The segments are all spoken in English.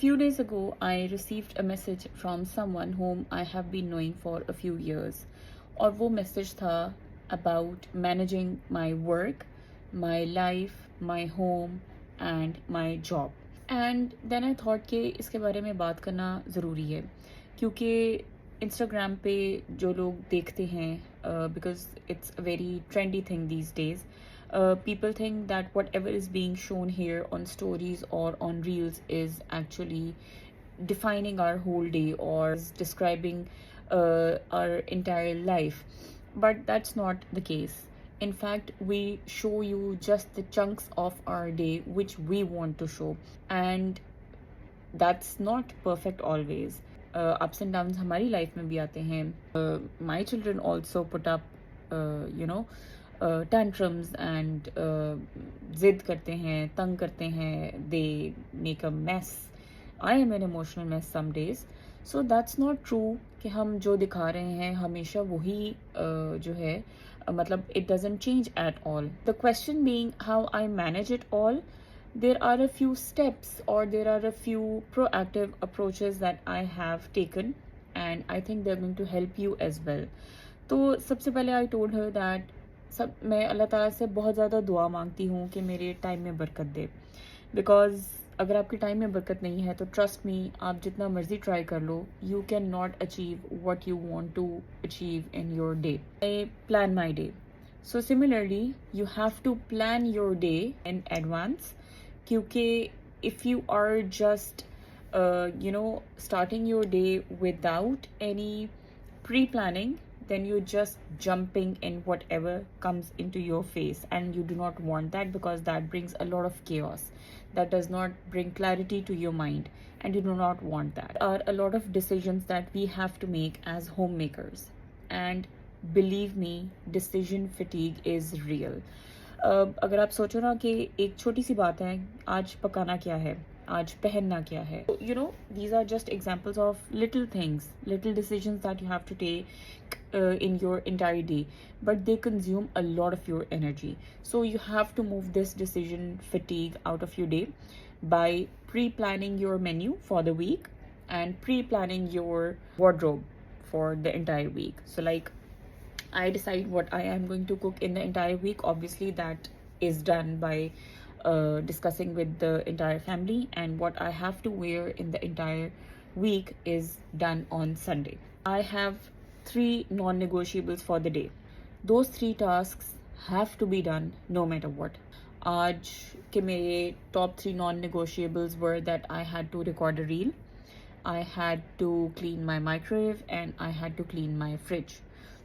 few days ago, I received a message from someone whom I have been knowing for a few years. और वो message था about managing my work, my life, my home and my job. And then I thought कि इसके बारे में बात करना ज़रूरी है क्योंकि Instagram पे जो लोग देखते हैं because it's a very trendy thing these days. People think that whatever is being shown here on stories or on reels is actually defining our whole day or is describing our entire life. But that's not the case. In fact, we show you just the chunks of our day which we want to show, and that's not perfect always. Ups and downs हमारी life में भी आते हैं. My children also put up, tantrums and जिद करते हैं, तंग करते हैं. They make a mess. I am an emotional mess some days. So that's not true कि हम जो दिखा रहे हैं हमेशा वही जो है मतलब it doesn't change at all. The question being how I manage it all. There are a few steps or there are a few proactive approaches that I have taken and I think they're going to help you as well. तो सबसे पहले I told her that मैं अल्लाह ताला से बहुत ज़्यादा दुआ मांगती हूँ कि मेरे टाइम में बरकत दे. बिकॉज अगर आपके टाइम में बरकत नहीं है तो ट्रस्ट मी, आप जितना मर्जी ट्राई कर लो, you can not achieve what you want to achieve in your day. I plan my day. So similarly you have to plan your day in advance क्योंकि if you are just starting your day without any pre-planning, then you're just jumping in whatever comes into your face, and you do not want that because that brings a lot of chaos. That does not bring clarity to your mind, and you do not want that. There are a lot of decisions that we have to make as homemakers, and believe me, decision fatigue is real. अगर आप सोचो ना कि एक छोटी सी बात है, आज पकाना क्या है, आज पहनना क्या है. These are just examples of little things, little decisions that you have to take in your entire day, but they consume a lot of your energy. So you have to move this decision fatigue out of your day by pre-planning your menu for the week and pre-planning your wardrobe for the entire week. So like, I decide what I am going to cook in the entire week. Obviously that is done by discussing with the entire family, and what I have to wear in the entire week is done on Sunday. I have 3 non-negotiables for the day. Those 3 tasks have to be done no matter what. आज के मेरे top 3 non-negotiables were that I had to record a reel, I had to clean my microwave, and I had to clean my fridge.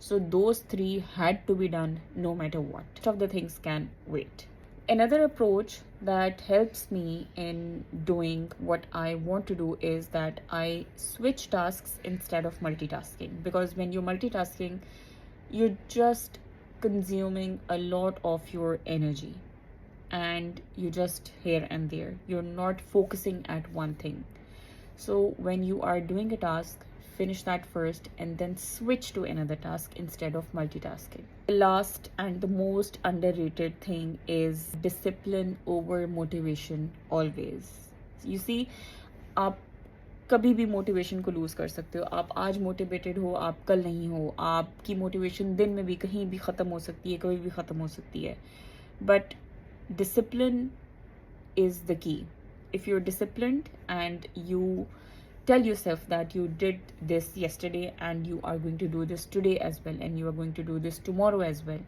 So those 3 had to be done no matter what. Rest of the things can wait. Another approach that helps me in doing what I want to do is that I switch tasks instead of multitasking. Because when you're multitasking, you're just consuming a lot of your energy and you're just here and there. You're not focusing at one thing. So when you are doing a task, finish that first and then switch to another task instead of multitasking. The last and the most underrated thing is discipline over motivation always. You see, आप कभी भी motivation को loose कर सकते हो. आप आज motivated हो, आप कल नहीं हो. आपकी मोटिवेशन दिन में भी कहीं भी ख़त्म हो सकती है, कभी भी ख़त्म हो सकती है. But discipline is the key. If you're disciplined and you tell yourself that you did this yesterday and you are going to do this today as well, and you are going to do this tomorrow as well,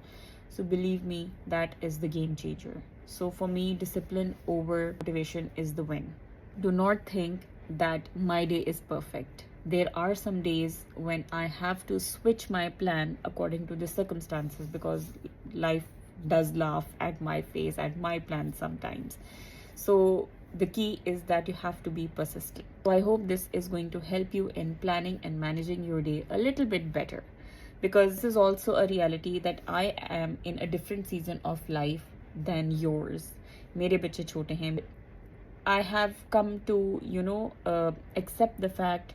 so believe me, that is the game changer. So for me, discipline over motivation is the win. Do not think that my day is perfect. There are some days when I have to switch my plan according to the circumstances, because life does laugh at my face, at my plan sometimes. So the key is that you have to be persistent. So I hope this is going to help you in planning and managing your day a little bit better, because this is also a reality that I am in a different season of life than yours. मेरे बच्चे छोटे हैं. I have come to accept the fact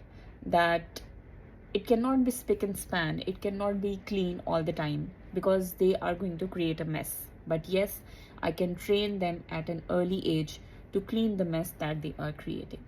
that it cannot be spick and span, it cannot be clean all the time, because they are going to create a mess. But yes, I can train them at an early age to clean the mess that they are creating.